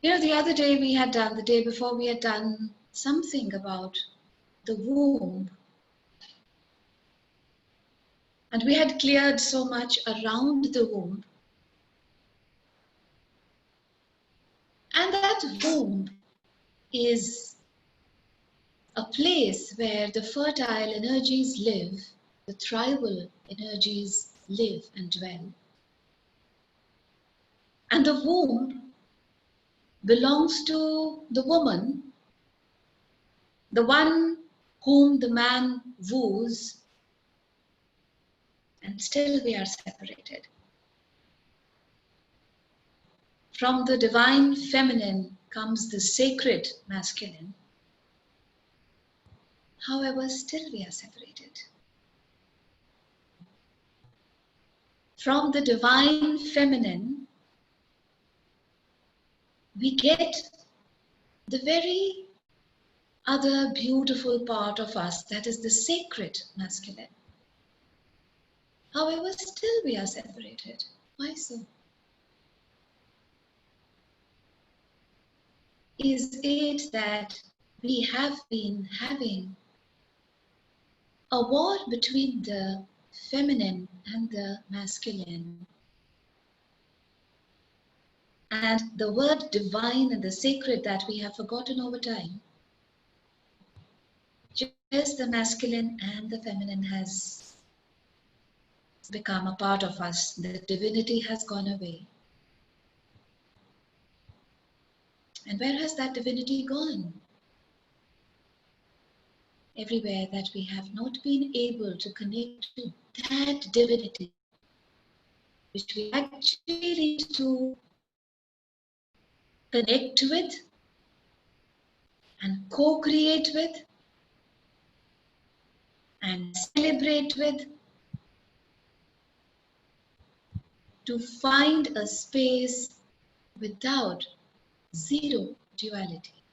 The other day the day before we had done something about the womb. And we had cleared so much around the womb. And that womb is a place where the fertile energies live, the tribal energies live and dwell. And the womb belongs to the woman, the one whom the man woos, and still we are separated. From the divine feminine comes the sacred masculine. However, still we are separated. From the divine feminine, we get the very other beautiful part of us, that is the sacred masculine. However, still we are separated. Why so? Is it that we have been having a war between the feminine and the masculine? And the word divine and the sacred that we have forgotten over time. Just the masculine and the feminine has become a part of us. The divinity has gone away. And where has that divinity gone? Everywhere that we have not been able to connect to that divinity, which we actually need to connect with and co-create with and celebrate with, to find a space without zero duality.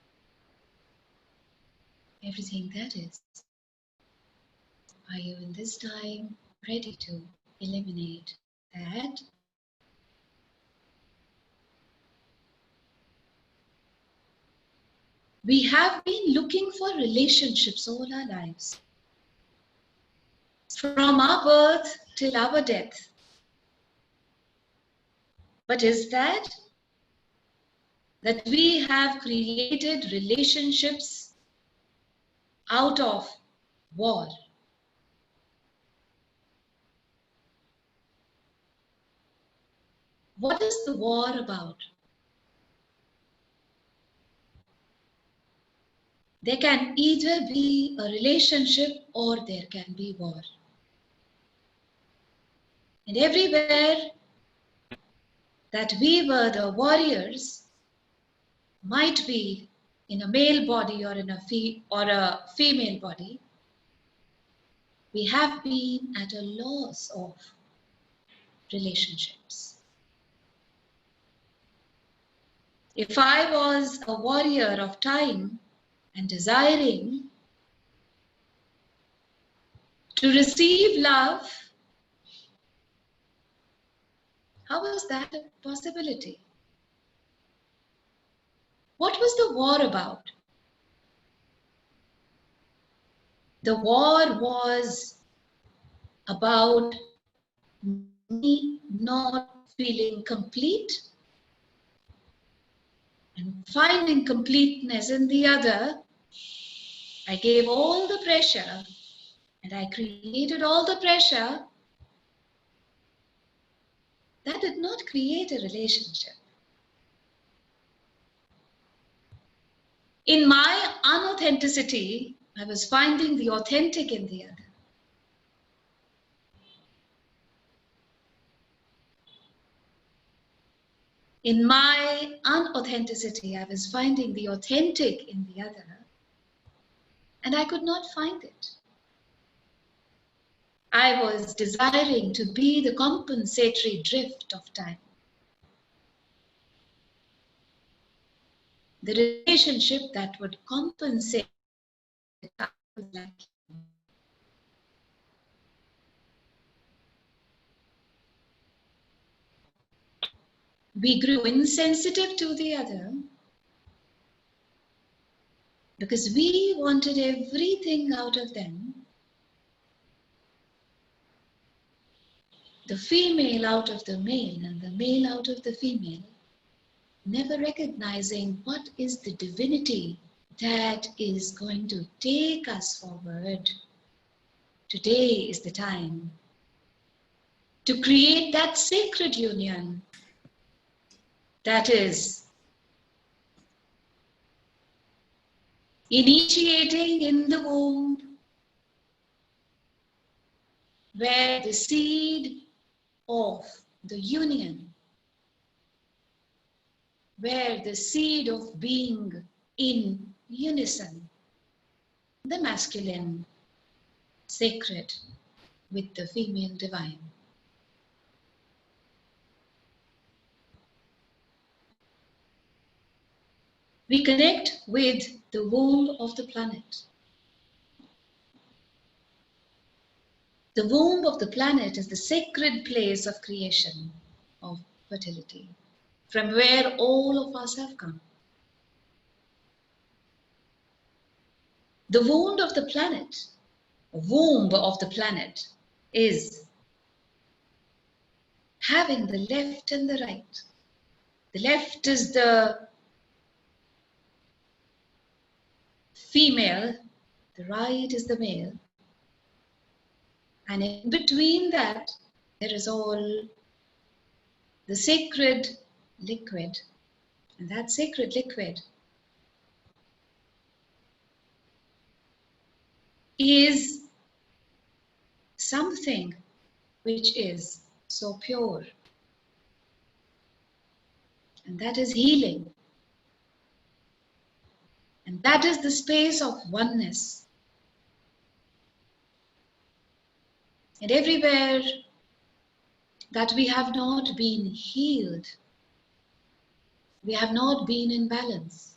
Everything that is. Are you in this time ready to eliminate that? We have been looking for relationships all our lives. From our birth till our death. But is that we have created relationships out of war? What is the war about? There can either be a relationship or there can be war. And everywhere that we were the warriors, might be in a male body or in a female body, we have been at a loss of relationships. If I was a warrior of time and desiring to receive love, how was that a possibility? What was the war about? The war was about me not feeling complete and finding completeness in the other. I gave all the pressure and I created all the pressure. That did not create a relationship. In my unauthenticity, I was finding the authentic in the other. In my unauthenticity, I was finding the authentic in the other, and I could not find it. I was desiring to be the compensatory drift of time. The relationship that would compensate. We grew insensitive to the other because we wanted everything out of them, the female out of the male and the male out of the female, never recognizing what is the divinity that is going to take us forward. Today is the time to create that sacred union that is initiating in the womb, where the seed of the union, where the seed of being in unison, the masculine sacred with the female divine. We connect with the womb of the planet. The womb of the planet is the sacred place of creation, of fertility, from where all of us have come. The womb of the planet is having the left and the right. The left is the female, the right is the male. And in between that, there is all the sacred liquid. And that sacred liquid is something which is so pure. And that is healing. And that is the space of oneness. And everywhere that we have not been healed, we have not been in balance.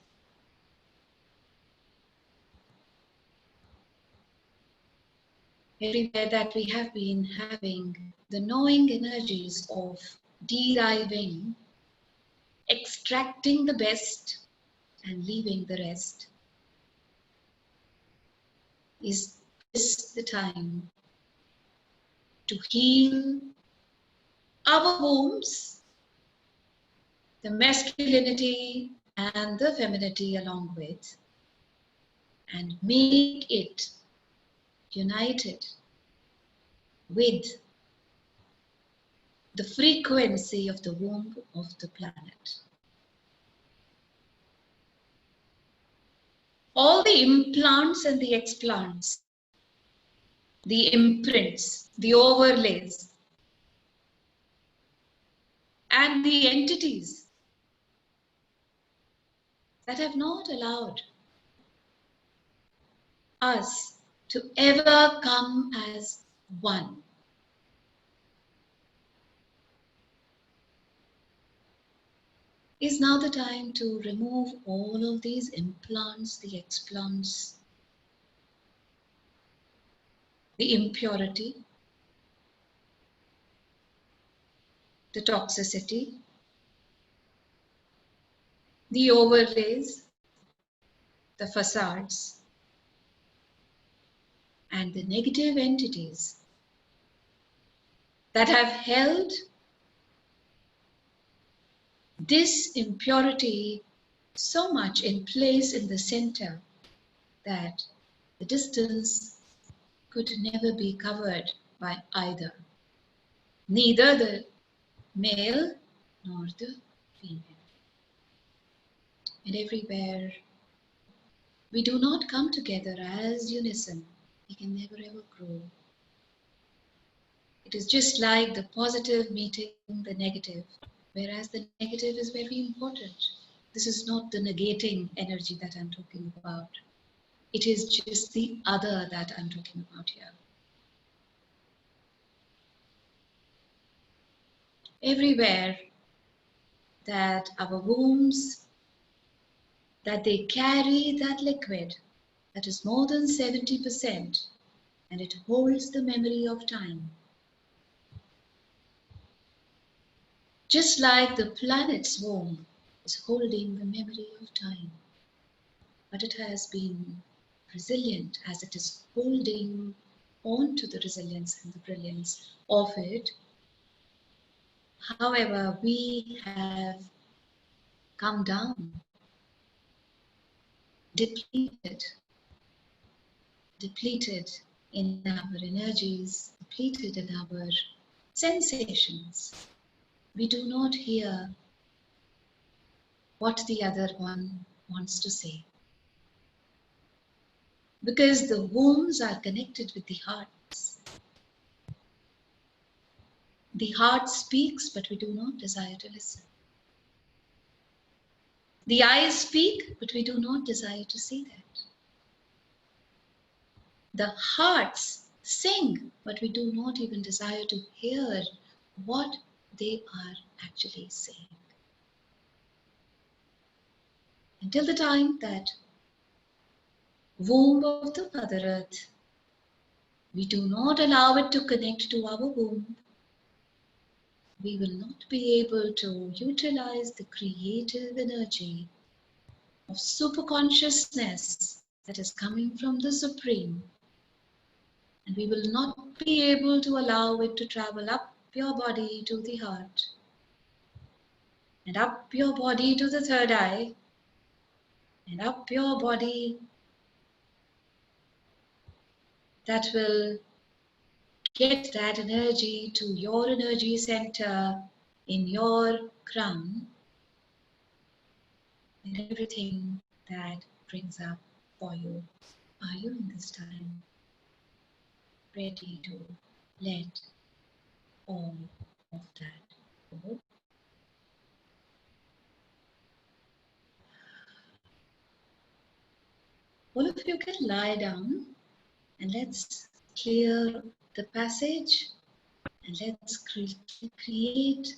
Everywhere that we have been having the knowing energies of deriving, extracting the best and leaving the rest, is this the time to heal our wombs, the masculinity and the femininity along with, and make it united with the frequency of the womb of the planet. All the implants and the explants, the imprints, the overlays, and the entities that have not allowed us to ever come as one. Is now the time to remove all of these implants, the explants, the impurity, the toxicity, the overlays, the facades, and the negative entities that have held this impurity so much in place in the center that the distance could never be covered by either, neither the male nor the female. And everywhere we do not come together as unison, we can never ever grow. It is just like the positive meeting the negative, whereas the negative is very important. This is not the negating energy that I'm talking about. It is just the other that I'm talking about here. Everywhere that our wombs, that they carry that liquid that is more than 70%, and it holds the memory of time. Just like the planet's womb is holding the memory of time. but it has been resilient as it is holding on to the resilience and the brilliance of it. However, we have come down, depleted, depleted in our energies, depleted in our sensations. We do not hear what the other one wants to say. Because the wombs are connected with the hearts. The heart speaks, but we do not desire to listen. The eyes speak, but we do not desire to see that. The hearts sing, but we do not even desire to hear what they are actually saying. Until the time that womb of the Mother Earth, we do not allow it to connect to our womb, we will not be able to utilize the creative energy of superconsciousness that is coming from the Supreme. And we will not be able to allow it to travel up your body to the heart, and up your body to the third eye, and up your body that will get that energy to your energy center in your crown, and everything that brings up for you. Are you in this time ready to let all of that go? All of you can lie down and let's clear the passage and let's create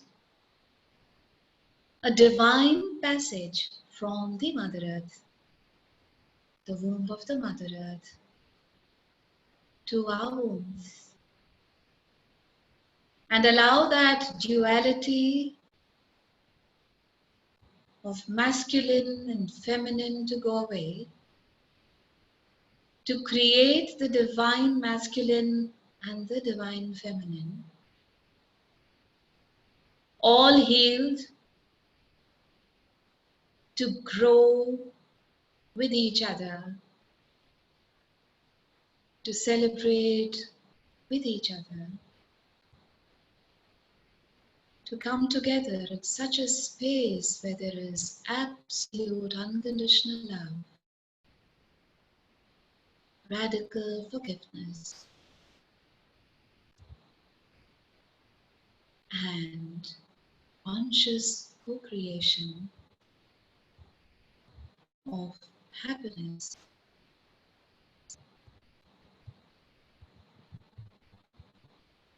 a divine passage from the Mother Earth, the womb of the Mother Earth, to our wombs, and allow that duality of masculine and feminine to go away, to create the divine masculine and the divine feminine, all healed, to grow with each other, to celebrate with each other, to come together at such a space where there is absolute unconditional love, radical forgiveness, and conscious co-creation of happiness.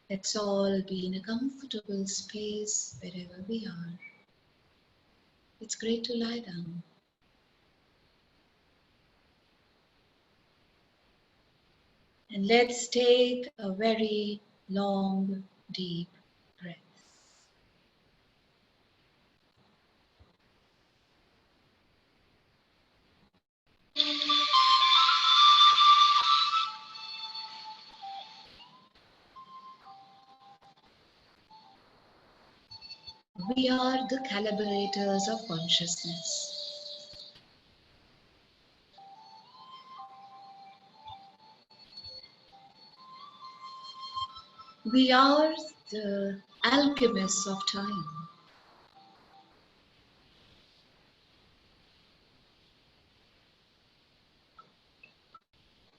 Let's all be in a comfortable space wherever we are. It's great to lie down. And let's take a very long, deep breath. We are the calibrators of consciousness. We are the alchemists of time.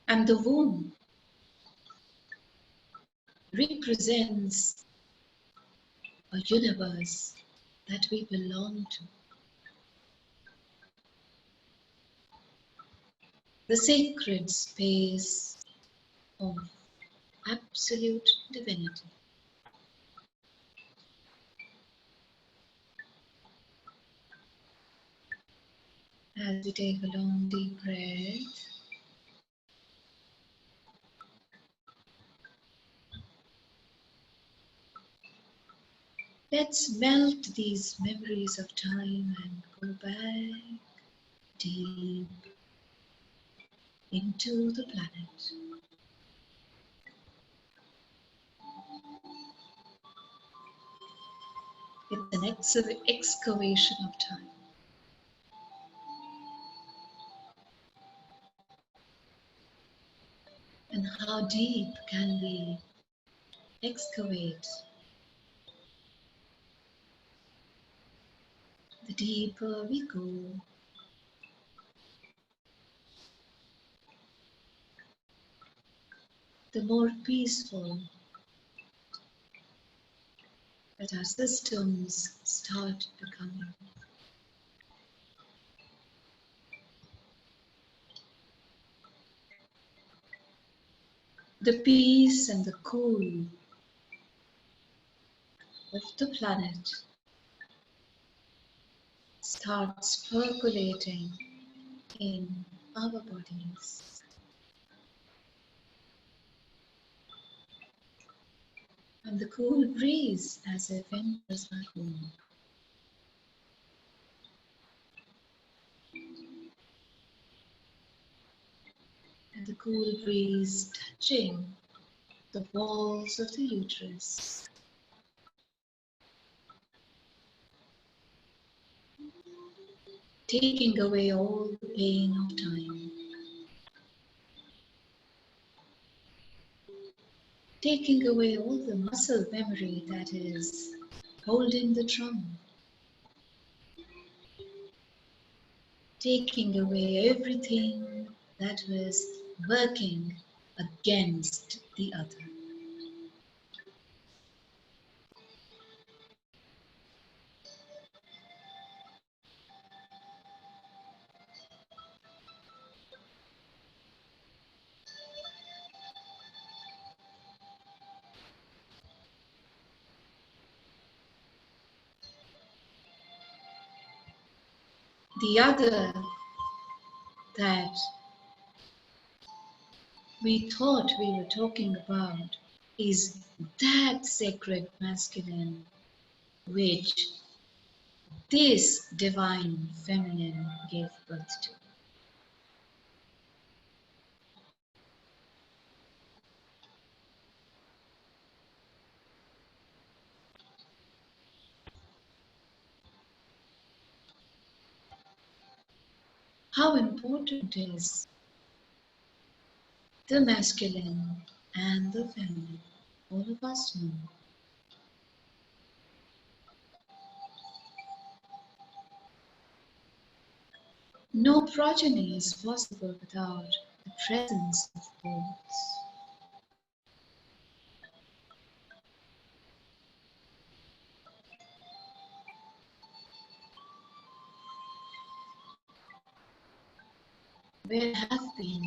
And the womb represents a universe that we belong to. The sacred space of absolute divinity. As we take a long deep breath, let's melt these memories of time and go back deep into the planet. It's an excavation of time. And how deep can we excavate? The deeper we go, the more peaceful that our systems start becoming. The peace and the cool of the planet starts percolating in our bodies. And the cool breeze as if enters our home. And the cool breeze touching the walls of the uterus. Taking away all the pain of time. Taking away all the muscle memory that is holding the drum. Taking away everything that was working against the other. The other that we thought we were talking about is that sacred masculine which this divine feminine gave birth to. How important is the masculine and the feminine? All of us know. No progeny is possible without the presence of both. Where have been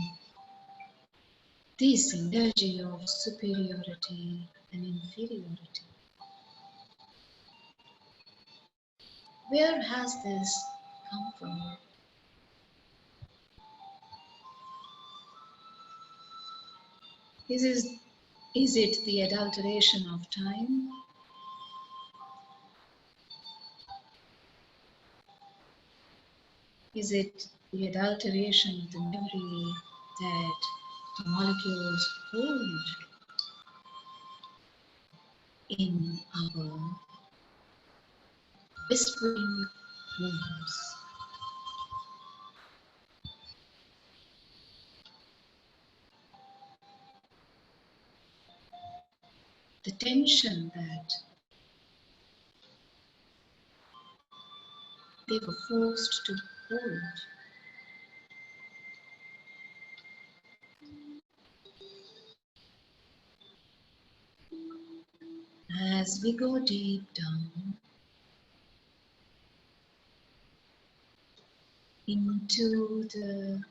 this energy of superiority and inferiority? Where has this come from? Is it the adulteration of time? Is it the adulteration of the memory that the molecules hold in our whispering wombs? The tension that they were forced to hold. As we go deep down into the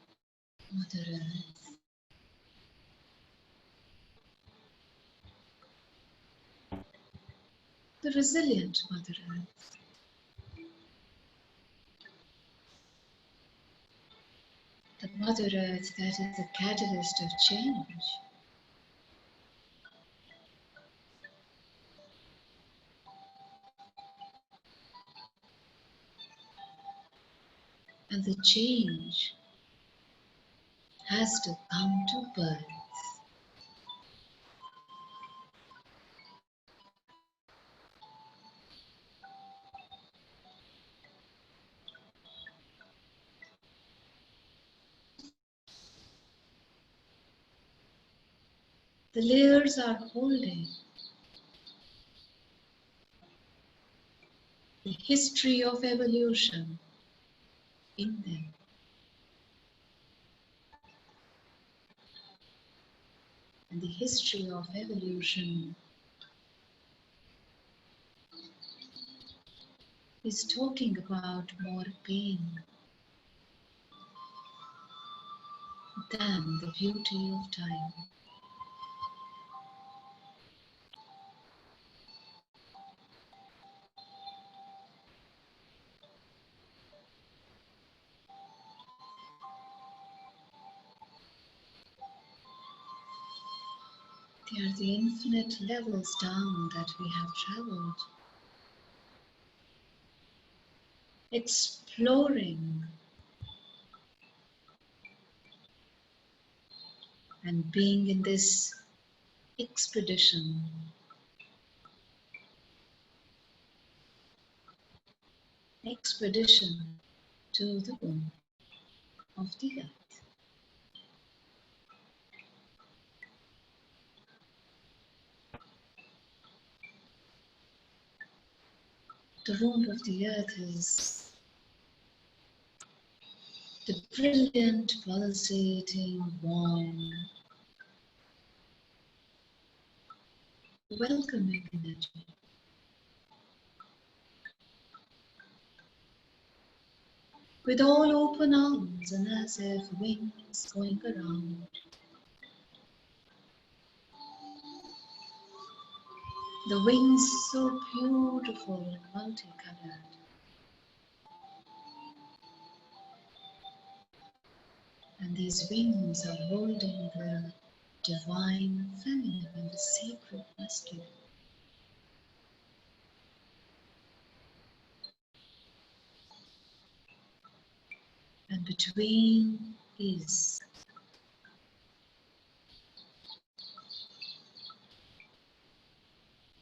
Mother Earth, the resilient Mother Earth, the Mother Earth that is the catalyst of change. And the change has to come to birth. The layers are holding the history of evolution in them. And the history of evolution is talking about more pain than the beauty of time. They are the infinite levels down that we have traveled, exploring and being in this expedition to the womb of the earth. The womb of the earth is the brilliant, pulsating, warm, welcoming energy. With all open arms and as if wings going around. The wings so beautiful and multicolored. And these wings are holding the divine feminine and the sacred masculine. And between is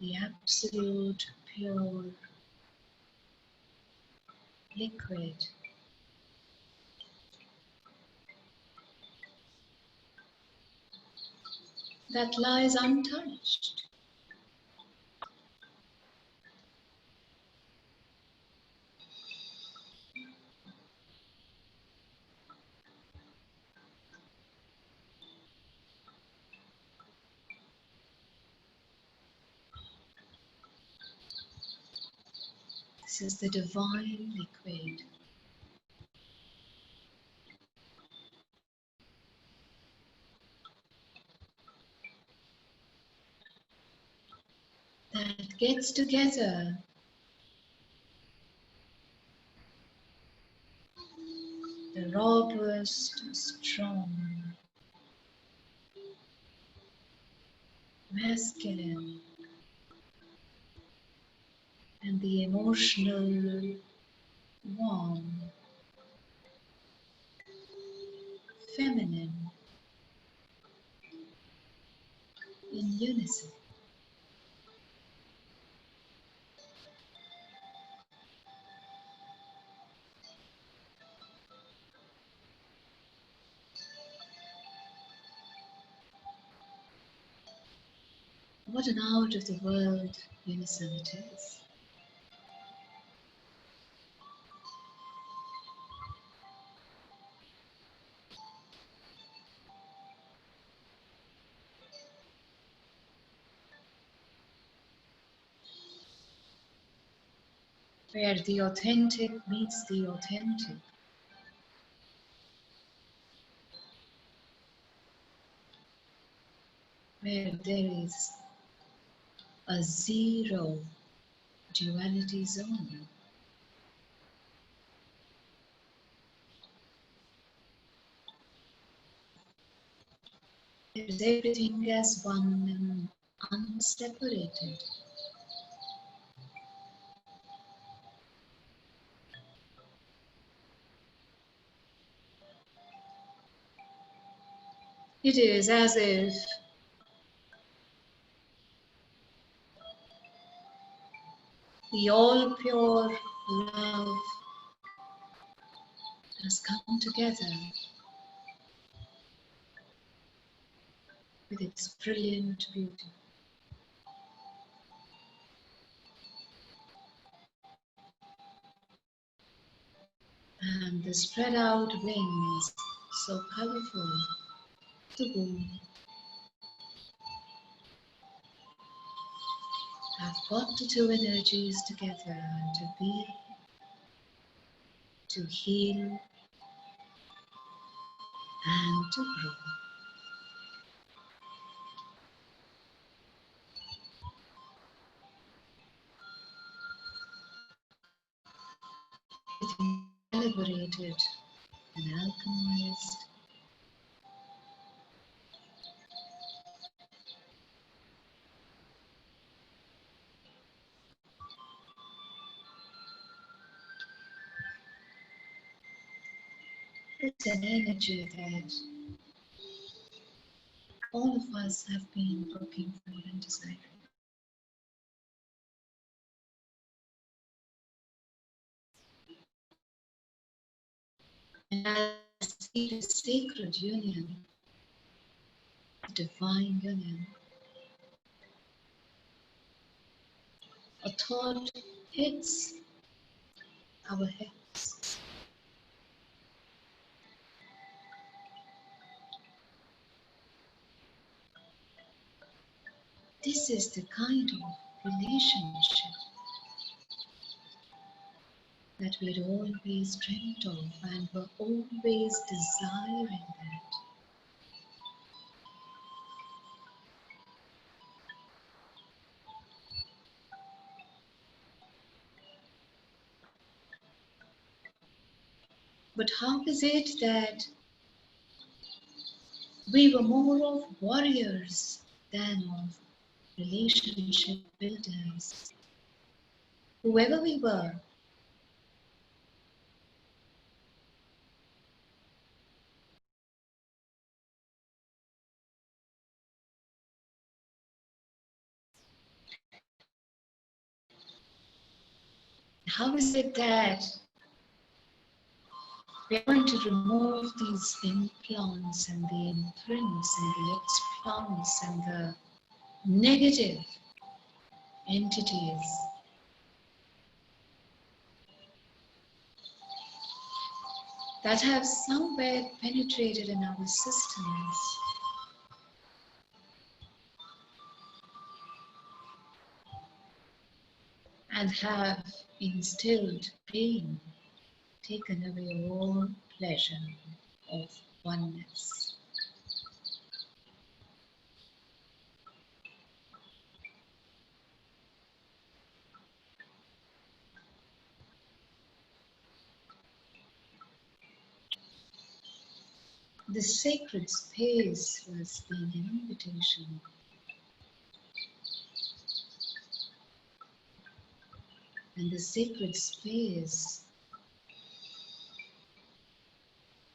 the absolute pure liquid that lies untouched. This is the divine liquid. That gets together the robust, strong, masculine, and the emotional, warm, feminine in unison. What an out of the world unison it is. Where the authentic meets the authentic. Where there is a zero duality zone. There is everything as one and unseparated. It is as if the all pure love has come together with its brilliant beauty. And the spread out wings, so colorful, the womb, have got the two energies together to be, to heal, and to grow. Everything calibrated and alchemized. It's an energy that all of us have been looking for and desiring. And as we see the sacred union, the divine union, a thought hits our heads. This is the kind of relationship that we'd always dreamt of and were always desiring that. But how is it that we were more of warriors than of relationship builders? Whoever we were, how is it that we are going to remove these implants and the imprints and the explants and the negative entities that have somewhere penetrated in our systems and have instilled pain, taken away all pleasure of oneness. The sacred space was being an invitation, and the sacred space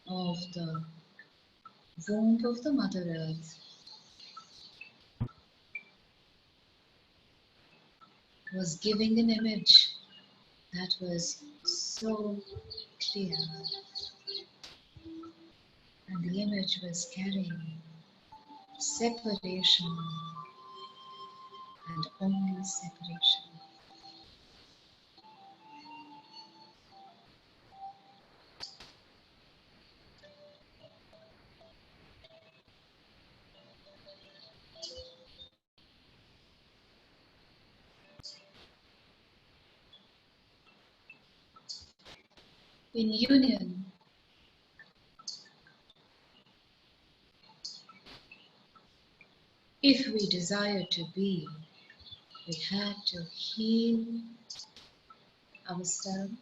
of the womb of the Mother Earth was giving an image that was so clear, and the image was carrying separation and only separation. In union, if we desire to be, we had to heal ourselves,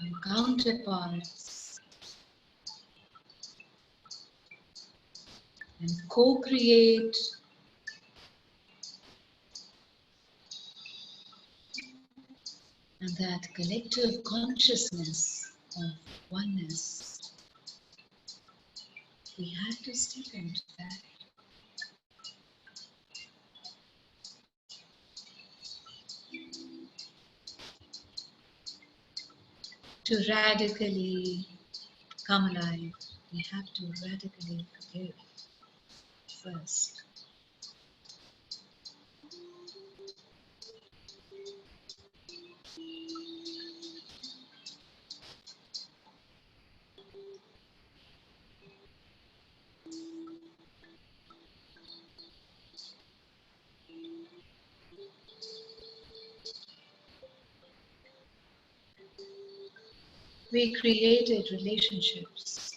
our counterparts, and co-create and that collective consciousness of oneness We had to step into that. To radically come alive, we have to radically forgive first. We created relationships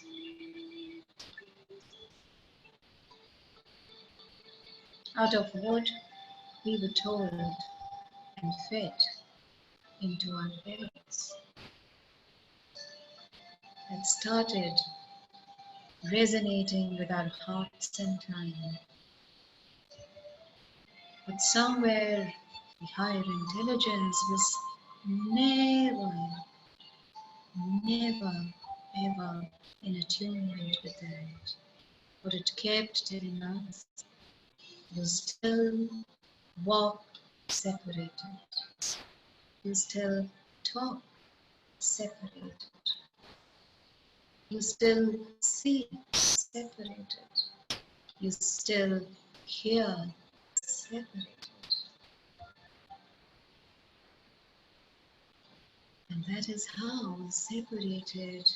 out of what we were told and fed into our parents. That started resonating with our hearts and time. But somewhere the higher intelligence was never, ever in attunement with that. What it kept telling us was still walk separated. You still talk separated. You still see separated. You still hear separated. And that is how separated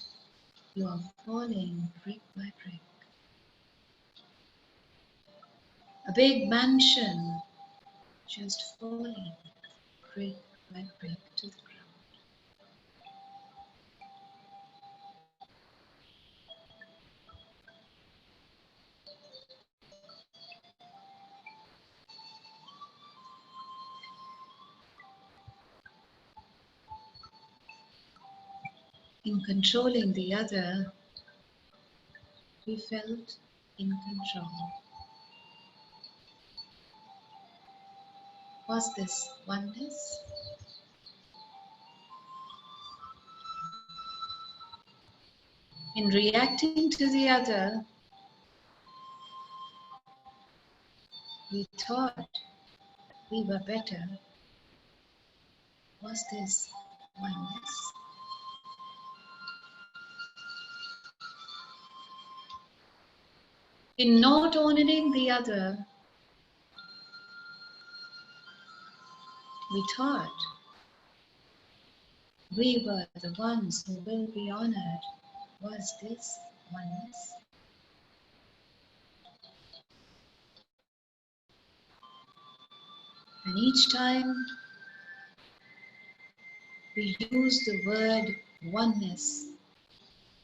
you are falling brick by brick. A big mansion just falling brick by brick to the ground. In controlling the other, we felt in control. Was this oneness? In reacting to the other, we thought we were better. Was this oneness? In not honoring the other, we thought we were the ones who will be honored. Was this oneness? And each time we use the word oneness,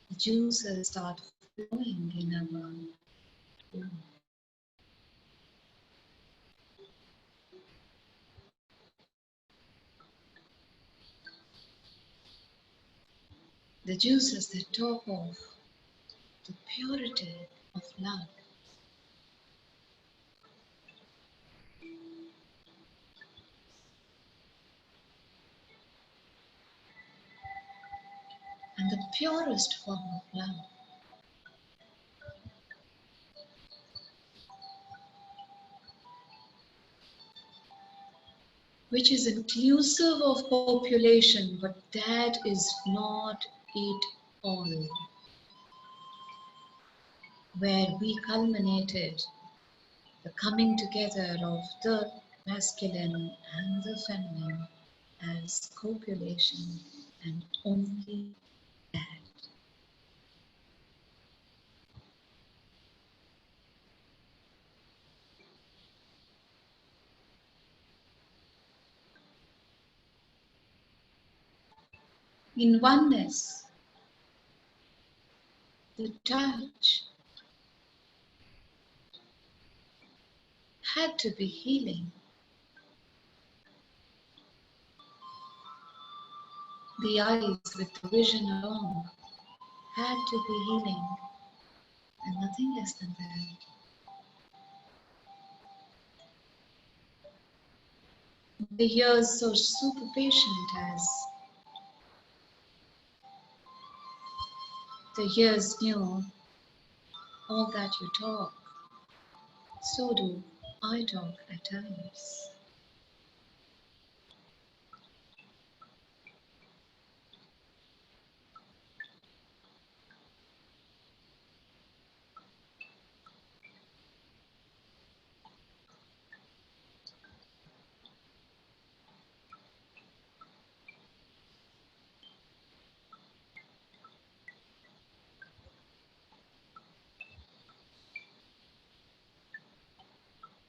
the juices start flowing in our womb. The juices that talk of the purity of love. And the purest form of love. Which is inclusive of population, but that is not it all. Where we culminated the coming together of the masculine and the feminine as copulation and only that. In oneness, the touch had to be healing. The eyes with the vision alone had to be healing, and nothing less than that. The ears so super patient as the ears knew all that you talk, so do I talk at times.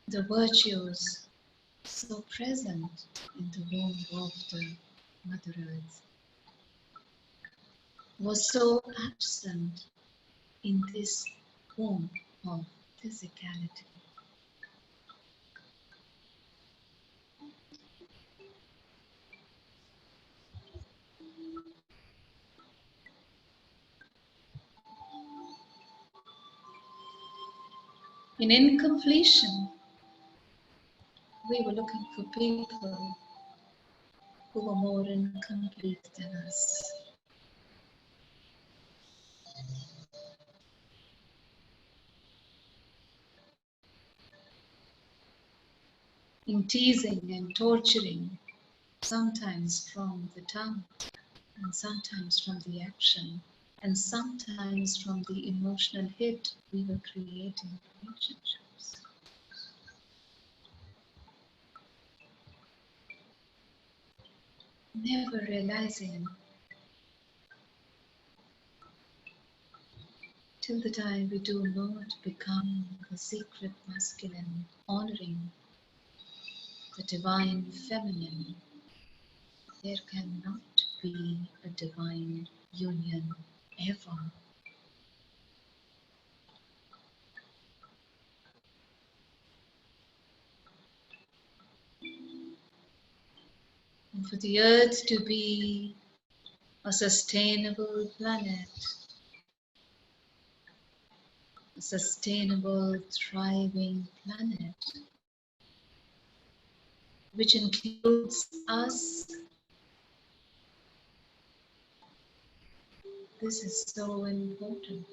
The virtues so present in the womb of the Mother Earth was so absent in this womb of physicality. In incompletion, we were looking for people who were more incomplete than us. In teasing and torturing, sometimes from the tongue, and sometimes from the action, and sometimes from the emotional hit, we were creating relationships. Never realizing till the time we do not become the secret masculine, honoring the divine feminine, there cannot be a divine union ever. And for the earth to be a sustainable planet, a sustainable, thriving planet, which includes us, this is so important.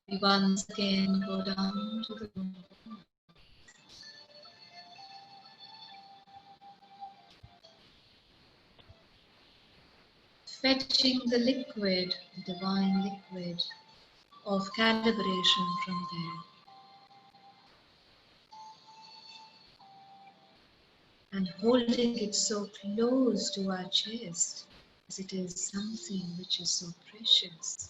We once again go down to the womb, fetching the liquid, the divine liquid of calibration from there, and holding it so close to our chest as it is something which is so precious.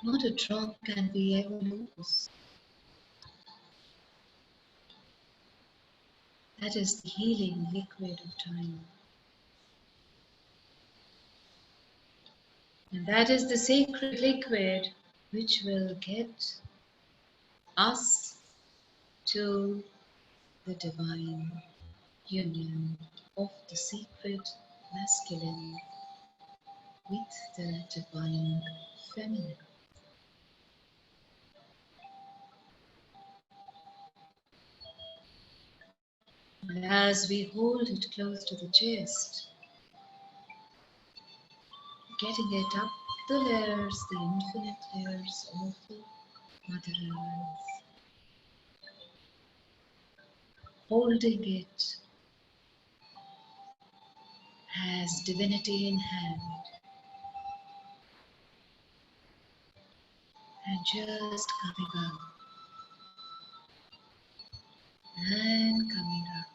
Not a drop can we ever lose. That is the healing liquid of time. And that is the sacred liquid which will get us to the divine union of the sacred masculine with the divine feminine. And as we hold it close to the chest, getting it up the layers, the infinite layers of the Mother Earth, holding it as divinity in hand, and just coming up and coming up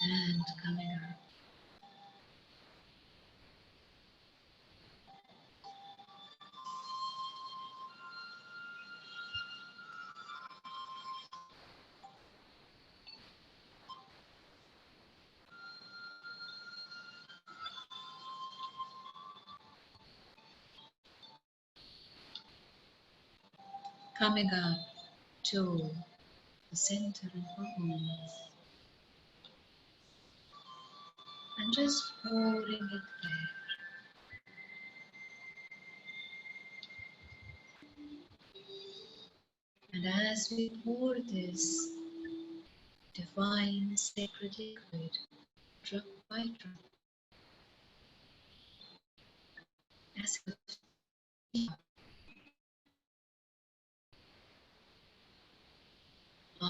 and coming up. Coming up to the center of our home, and just pouring it there. And as we pour this divine sacred liquid drop by drop, as if our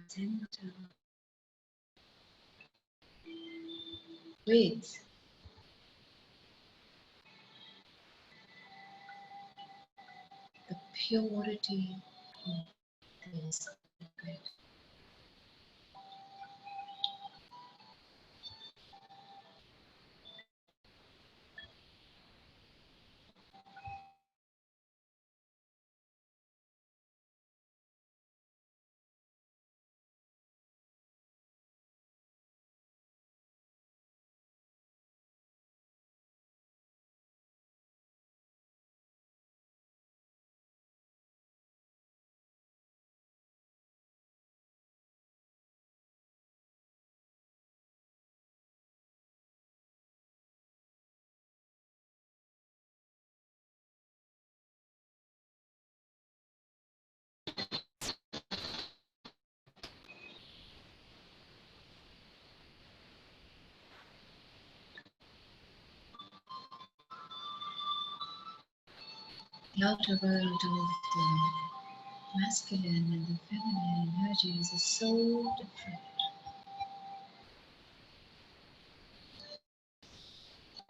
center with the purity of this liquid. The outer world of the masculine and the feminine energies is so different.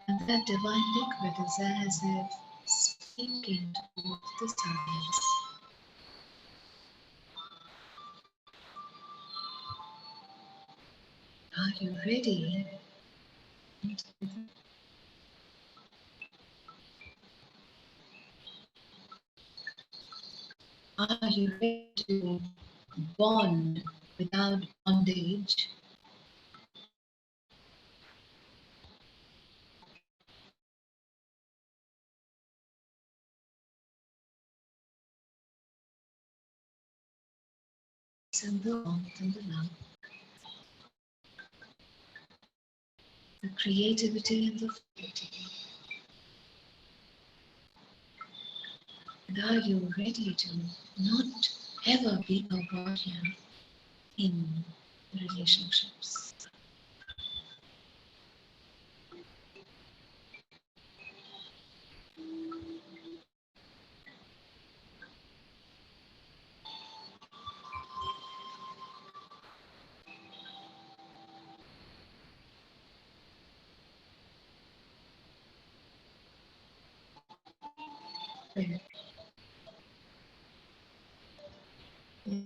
And that divine liquid is as if speaking towards the stars. Are you ready? Are you ready to bond without bondage? And the warmth and the love, the creativity and the fertility. And are you ready to not ever be a warrior in relationships?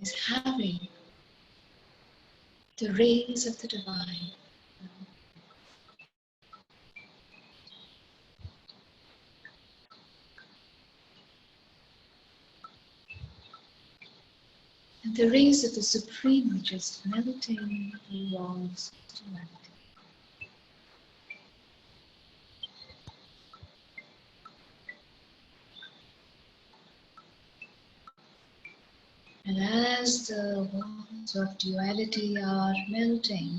Is having the rays of the divine and the rays of the supreme are just melting the walls of humanity. And as the walls of duality are melting,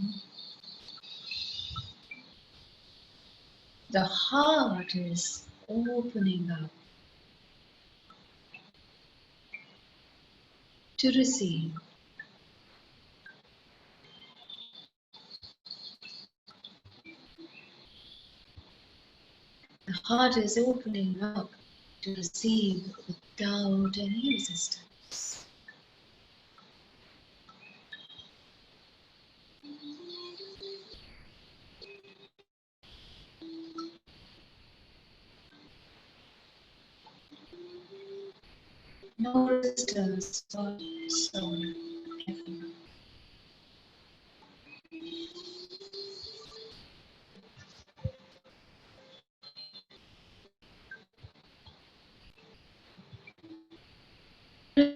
the heart is opening up to receive. The heart is opening up to receive without any resistance. No resistance whatsoever.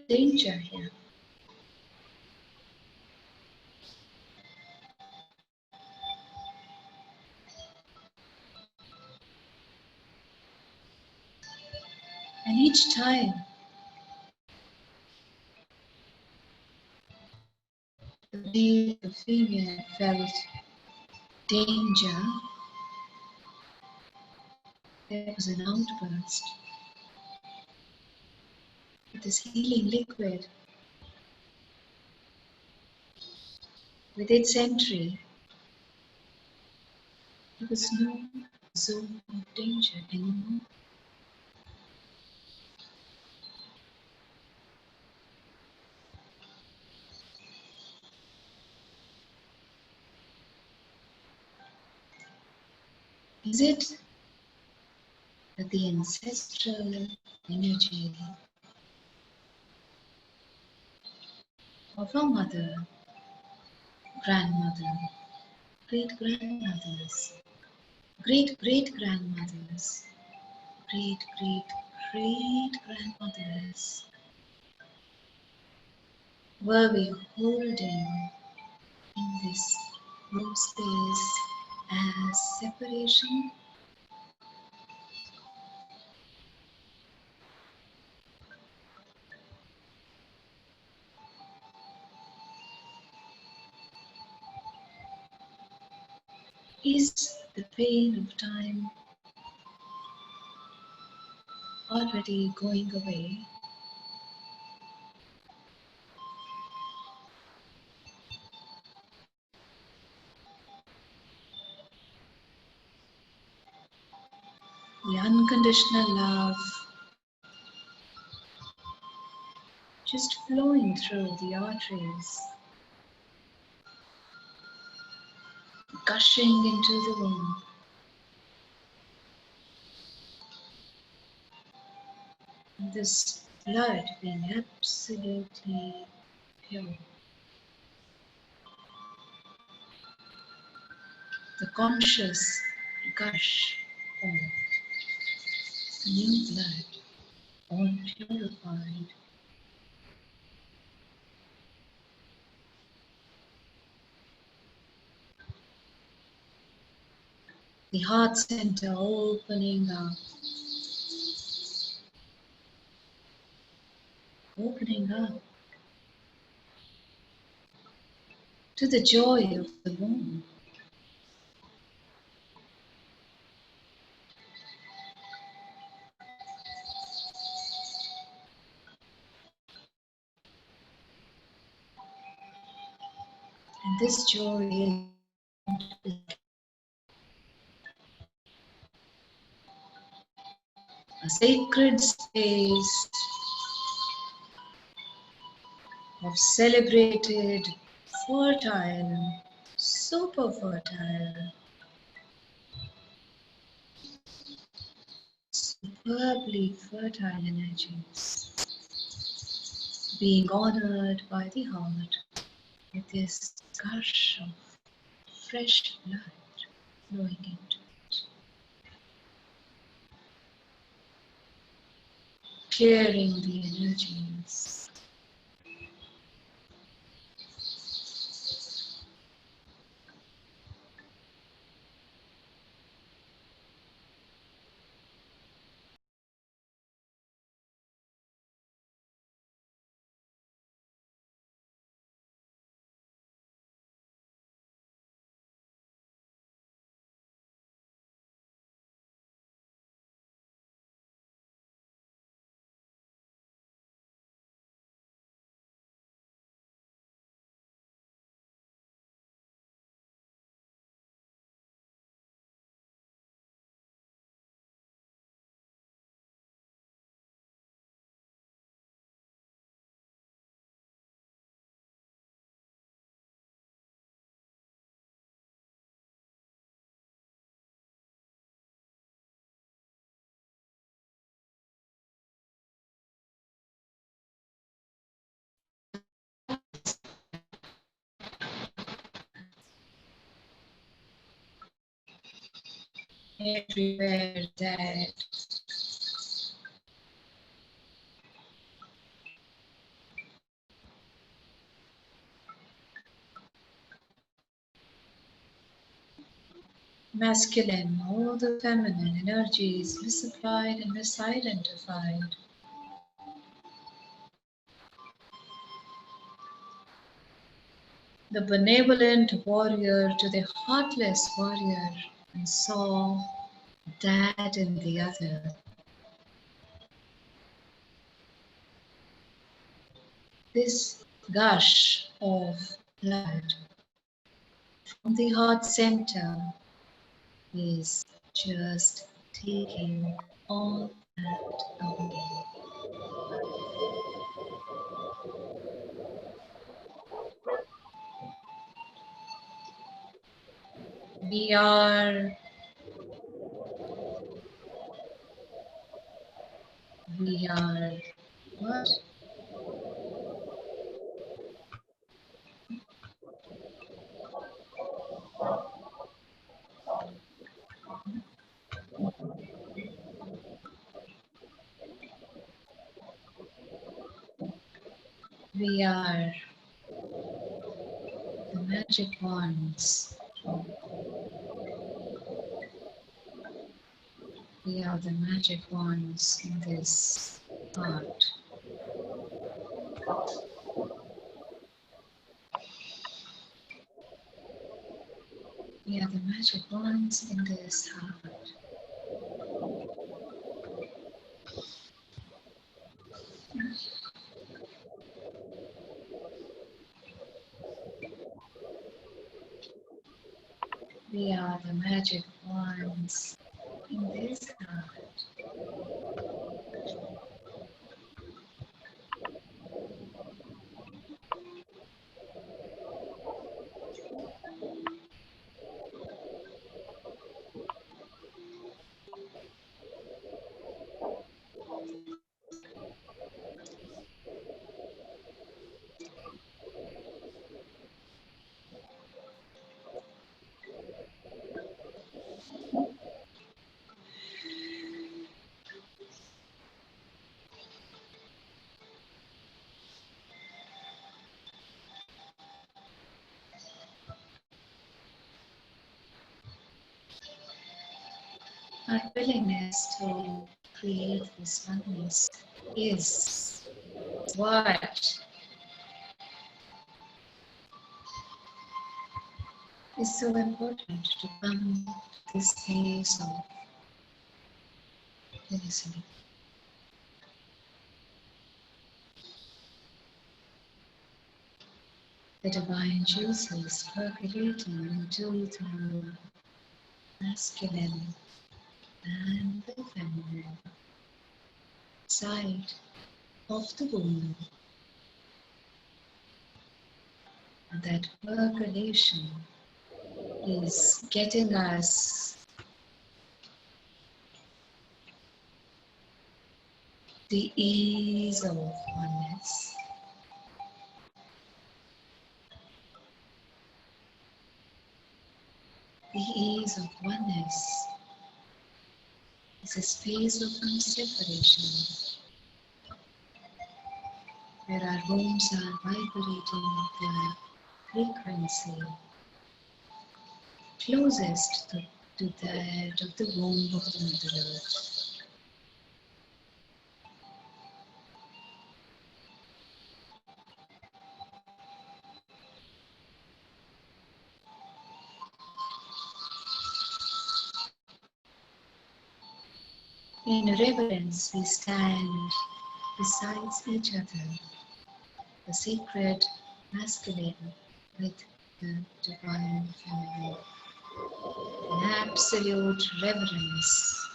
Danger here. And each time the male, the female felt danger, there was an outburst with this healing liquid. With its entry, there was no zone of danger anymore. Is it that the ancestral energy of our mother, grandmother, great-grandmothers, great-great-grandmothers, great-great-great-grandmothers were we holding in this process as separation? Is the pain of time already going away? The unconditional love just flowing through the arteries, gushing into the womb. And this blood being absolutely pure. The conscious gush of the new blood, all purified. The heart center opening up to the joy of the womb. And this joy is a sacred space of celebrated, fertile, super fertile, superbly fertile energies being honored by the heart with this gush of fresh blood flowing into it, clearing the energies. Everywhere that masculine or the feminine energy is misapplied and misidentified. the benevolent warrior to the heartless warrior, and saw that in the other. This gush of blood from the heart center is just taking all that away. We are what? We are the magic wands. We are the magic wands in this heart. We are the magic wands in this heart. We are the magic wands in this heart. Our willingness to create this oneness is what is so important to come to this place of listening. The divine juices percolating into the masculine and the feminine side of the womb. And that percolation is getting us the ease of oneness. The ease of oneness is a space of unseparation where our wombs are vibrating the frequency closest to that of the womb of the Mother Earth. In reverence, we stand beside each other, the sacred masculine with the divine feminine. In absolute reverence,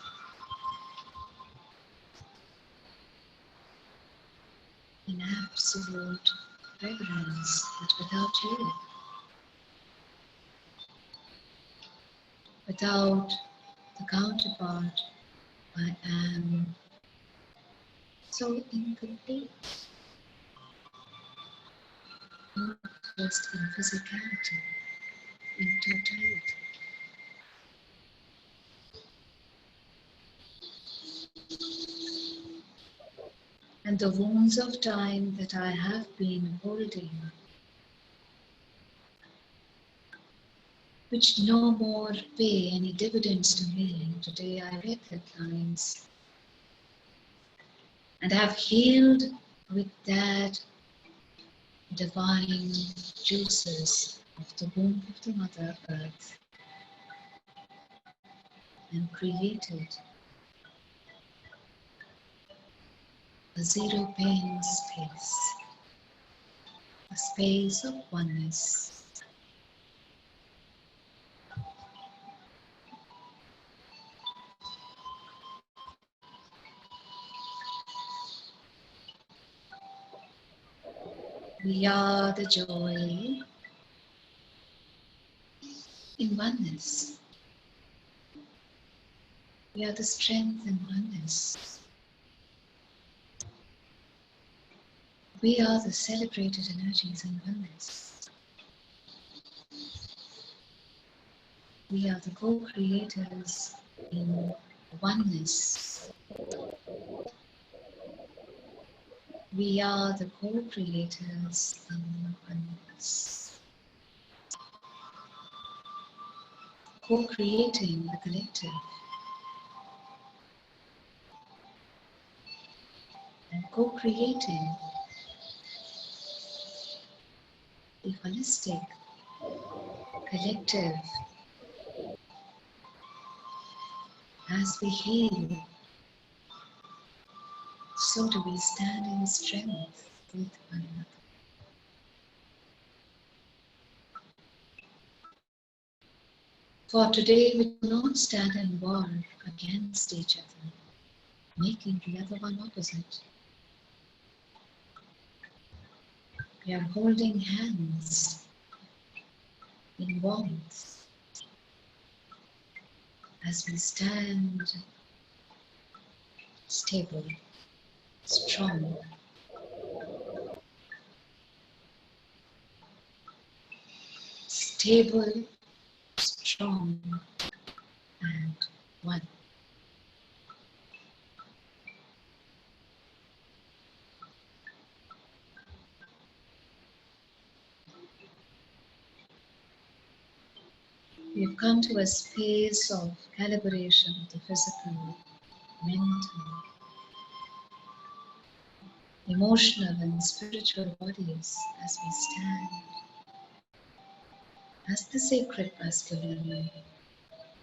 in absolute reverence, but without you, without the counterpart, I am so incomplete, not just in physicality, in totality. And the wounds of time that I have been holding, which no more pay any dividends to me, today I recognize and have healed with that divine juices of the womb of the Mother Earth and created a zero pain space, a space of oneness. We are the joy in oneness. We are the strength in oneness. We are the celebrated energies in oneness. We are the co-creators in oneness. We are the co-creators in oneness. Co-creating the collective and co-creating the holistic collective as we heal. So do we stand in strength with one another. For today we do not stand in war against each other, making the other one opposite. We are holding hands in warmth as we stand stable, strong, stable, strong, and one. We have come to a space of calibration of the physical, mental, emotional and spiritual bodies as we stand as the sacred masculine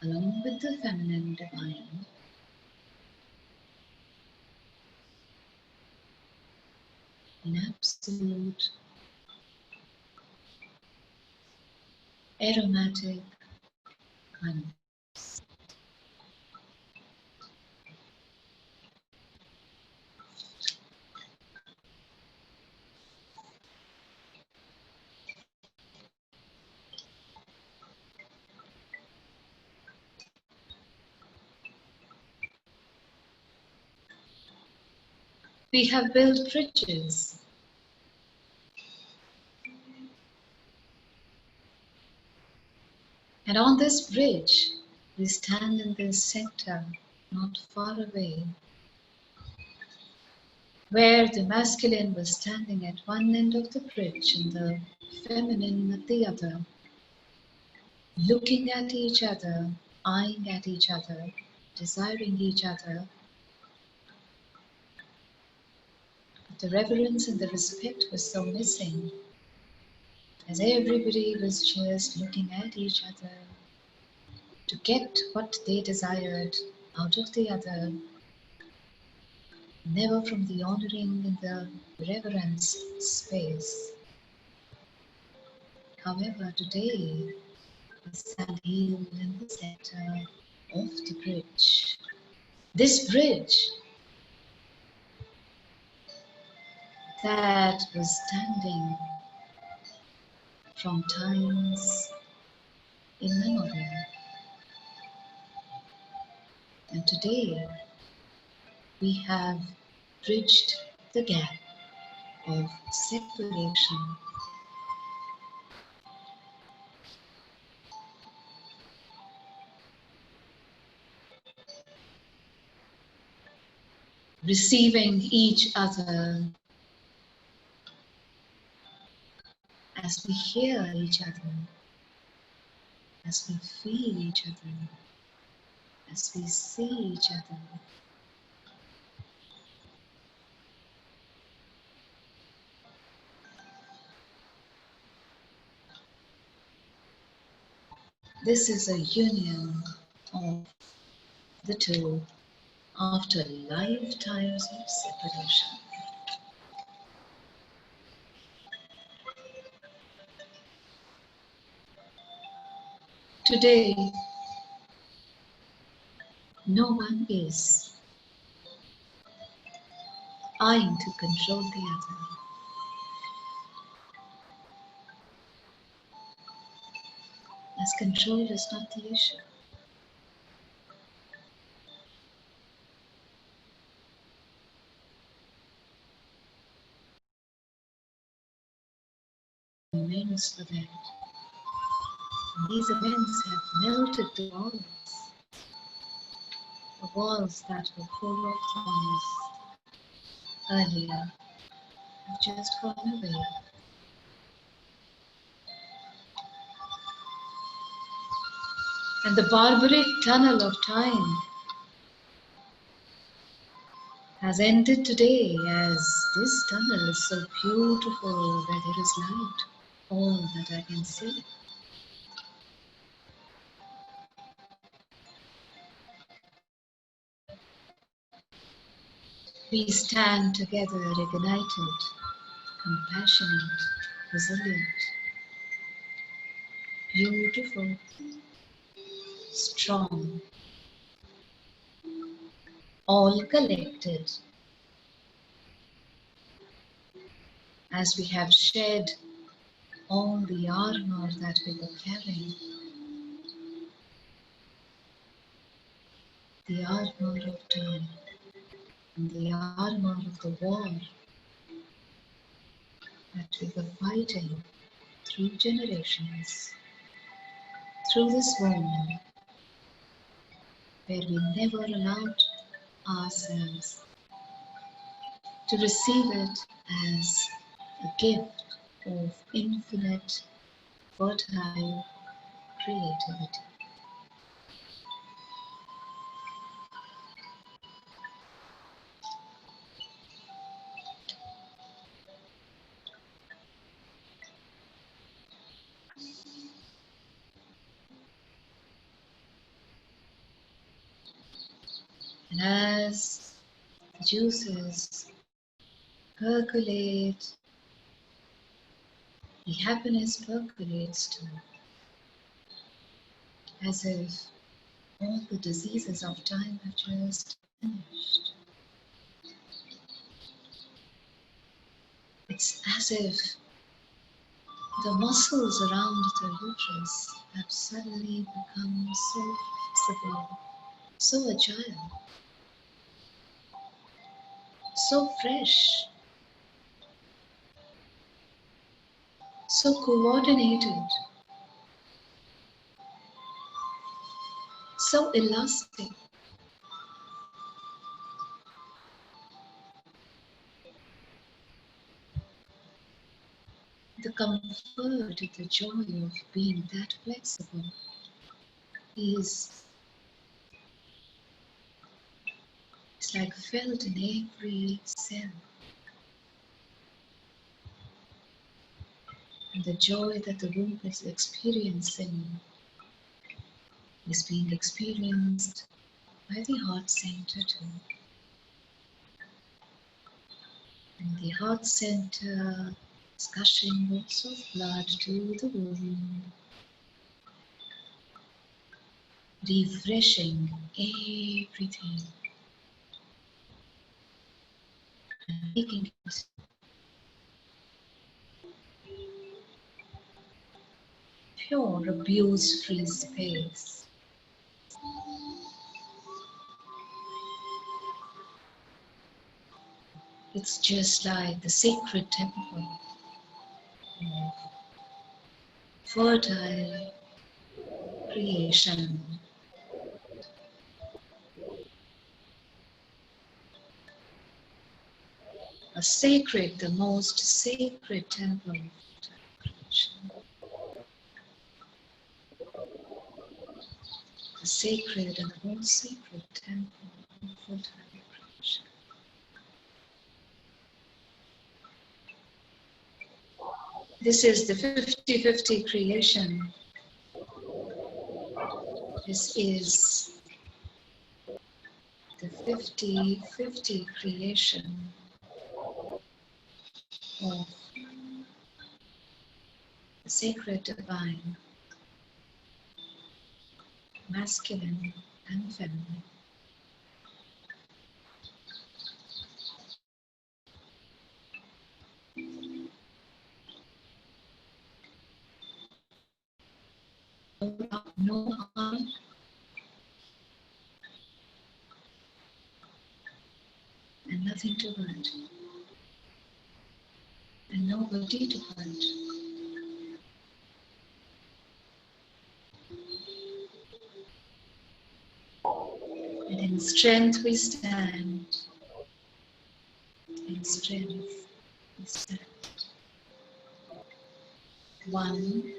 along with the feminine divine, in absolute aromatic oneness. We have built bridges, and on this bridge we stand in this center, not far away, where the masculine was standing at one end of the bridge and the feminine at the other, looking at each other, eyeing at each other, desiring each other. But the reverence and the respect was so missing, as everybody was just looking at each other to get what they desired out of the other, never from the honoring and the reverence space. However, today we stand healed in the center of the bridge. This bridge that was standing from times immemorial. And today we have bridged the gap of separation, receiving each other as we hear each other, as we feel each other, as we see each other. This is a union of the two after lifetimes of separation. Today, no one is eyeing to control the other, as control is not the issue. Immense for that. These events have melted the walls that were full of thorns earlier have just gone away. And the barbaric tunnel of time has ended today, as this tunnel is so beautiful where there is light, all that I can see. We stand together ignited, compassionate, resilient, beautiful, strong, all collected as we have shed all the armor that we were carrying, the armor of time, and the armor of the war that we were fighting through generations, through this womb, where we never allowed ourselves to receive it as a gift of infinite, fertile creativity. And as the juices percolate, the happiness percolates too, as if all the diseases of time have just finished. It's as if the muscles around the uterus have suddenly become so flexible, so agile, so fresh, so coordinated, so elastic. The comfort, the joy of being that flexible is it's like felt in every cell. And the joy that the womb is experiencing is being experienced by the heart center too. And the heart center is gushing lots of blood to the womb, refreshing everything and making it pure, abuse-free space. It's just like the sacred temple of fertile creation. A sacred, the most sacred temple of fertile creation. The sacred and the most sacred temple of fertile creation. This is the 50-50 creation This is the 50-50 creation of the sacred divine, masculine and feminine. No harm and nothing to hurt, and nobody to hurt. And in strength we stand, in strength we stand. One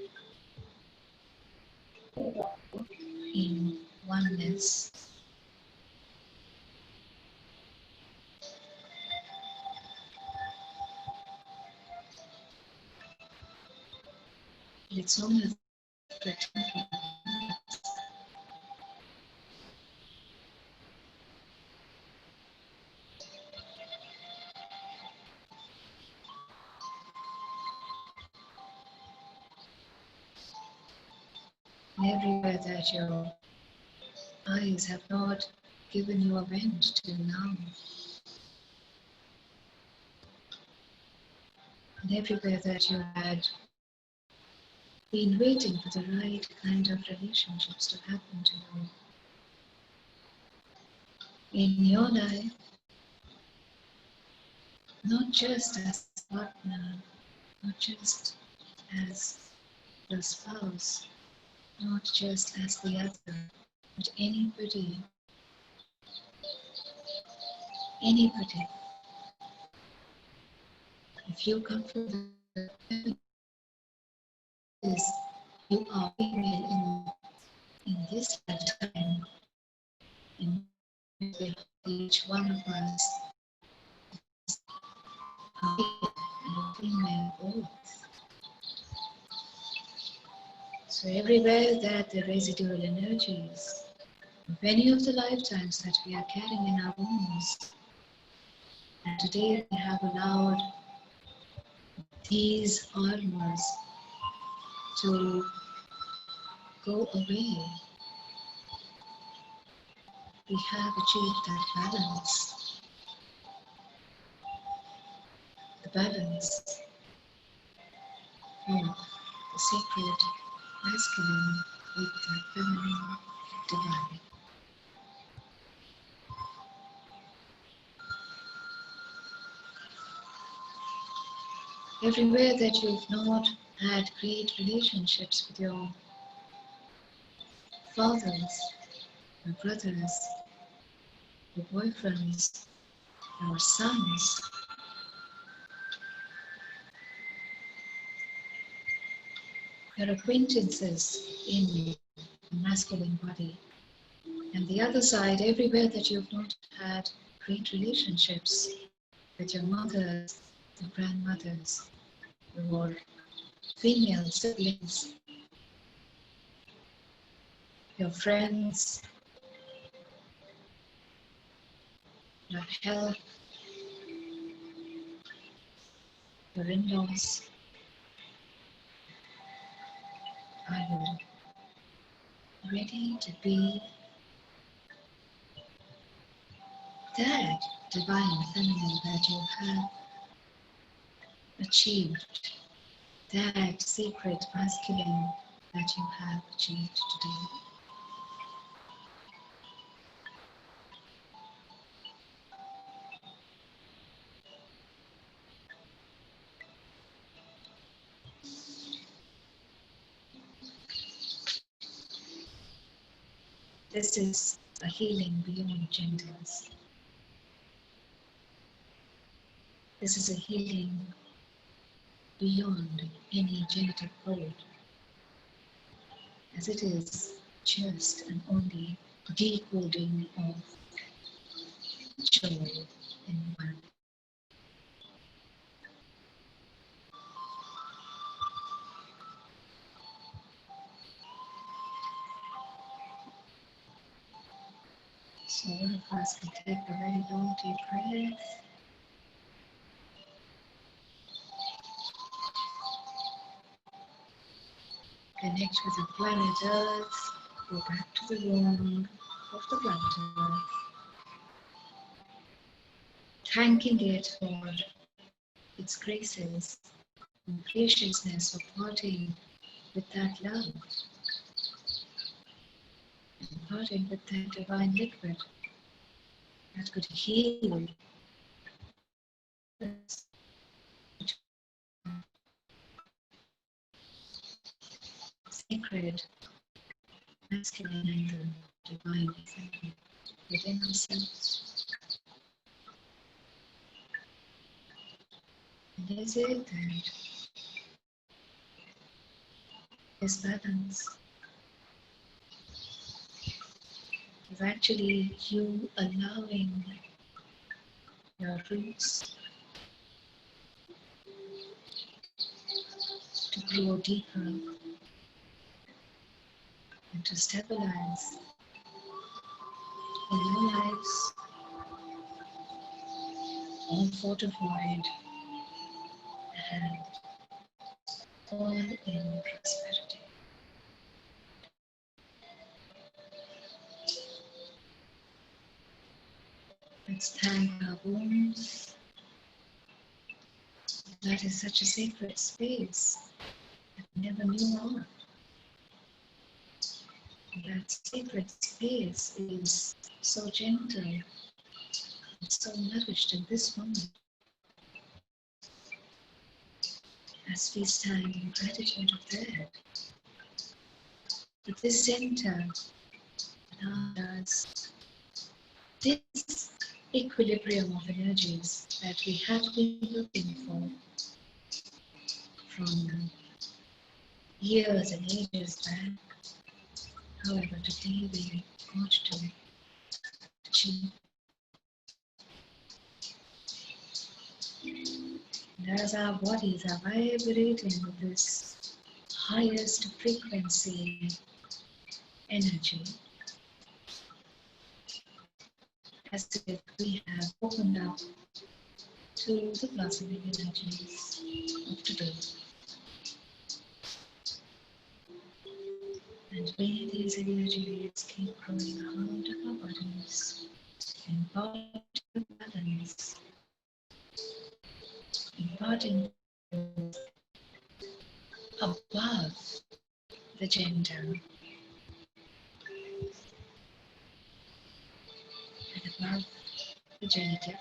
in oneness. It's only the temple. Everywhere that your eyes have not given you a vent till now, and everywhere that you had been waiting for the right kind of relationships to happen to you in your life, not just as a partner, not just as the spouse, not just as the other, but anybody. If you come from the is you are female in this lifetime, in each one of us are male and female both. So everywhere that the residual energies of any of the lifetimes that we are carrying in our wombs, and today we have allowed these armors to go away, we have achieved that balance. The balance of the sacred masculine with the feminine divine. Everywhere that you've not had great relationships with your fathers, your brothers, your boyfriends, your sons, your acquaintances in the masculine body. And the other side, everywhere that you've not had great relationships with your mothers, your grandmothers, your female siblings, your friends, your health, your in-laws. Are you ready to be that divine feminine that you have achieved, that sacred masculine that you have achieved today? This is a healing beyond genders. This is a healing beyond any genital code, as it is just and only decoding of joy in one. So all of us can take a very long deep breath. Connect with the planet Earth. Go back to the womb of the planet Earth. Thanking it for its graces and graciousness of parting with that love. And parting with that divine liquid that could heal us. Sacred, masculine and the divine within ourselves. And is it that this balance is actually you allowing your roots to grow deeper and to stabilize in your lives, all fortified and all in prosperity. Let's thank our wombs. That is such a sacred space that we never knew of. That sacred space is so gentle and so nourished in this moment. As we stand in gratitude of that, that this center allows us this equilibrium of energies that we have been looking for from years and ages back. However, today we want to achieve. And as our bodies are vibrating with this highest frequency energy, as if we have opened up to the blossoming energies of today. And may these energies keep growing out of our bodies, imparting balance, imparting above the gender and above the genetic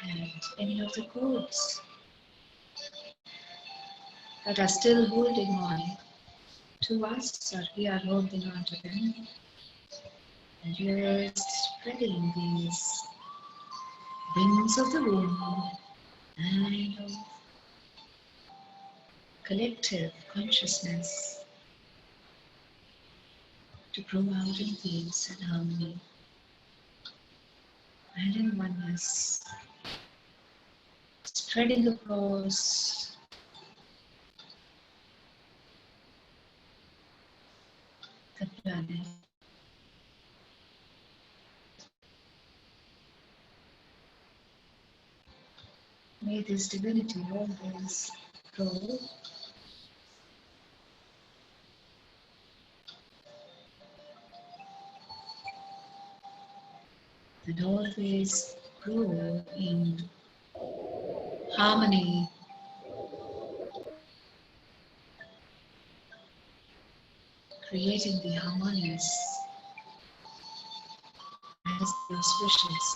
and any of the codes that are still holding on to us, or we are holding on to them. And you're spreading these wings of the womb and of collective consciousness to grow out in peace and harmony and in oneness, spreading across the planet. May this divinity always grow and always grow in harmony, creating the harmonious as the auspicious,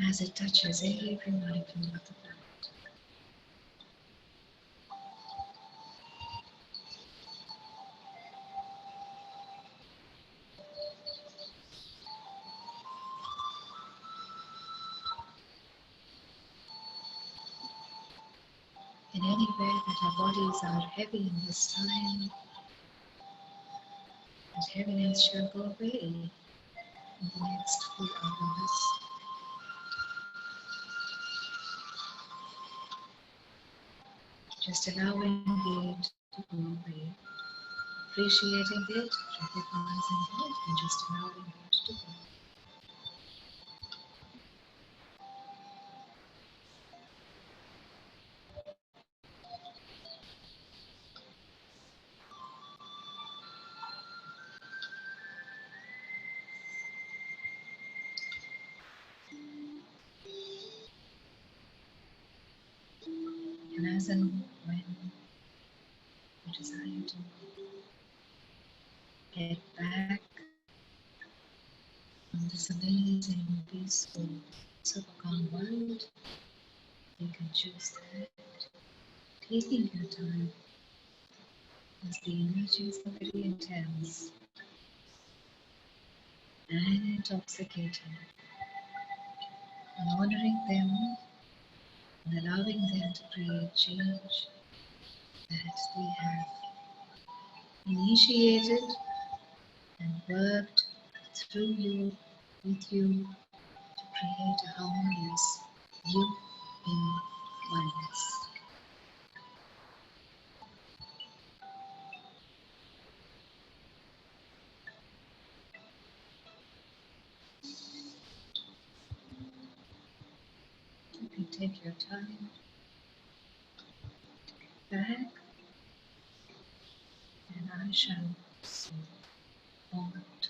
as it touches every molecule of the planet. In anywhere that our bodies are heavy in this time, that heaviness shall go away in the next few hours. Just allowing it to go away, appreciating it, recognizing it, and just allowing it to go. And as and when you desire to get back from this amazing, peaceful, super calm world, you can choose that, taking your time as the energies are very intense and intoxicating, and honoring them and allowing them to create change that they have initiated and worked through you, with you, to create a harmonious you in oneness. You can take your time back, and I shall see on to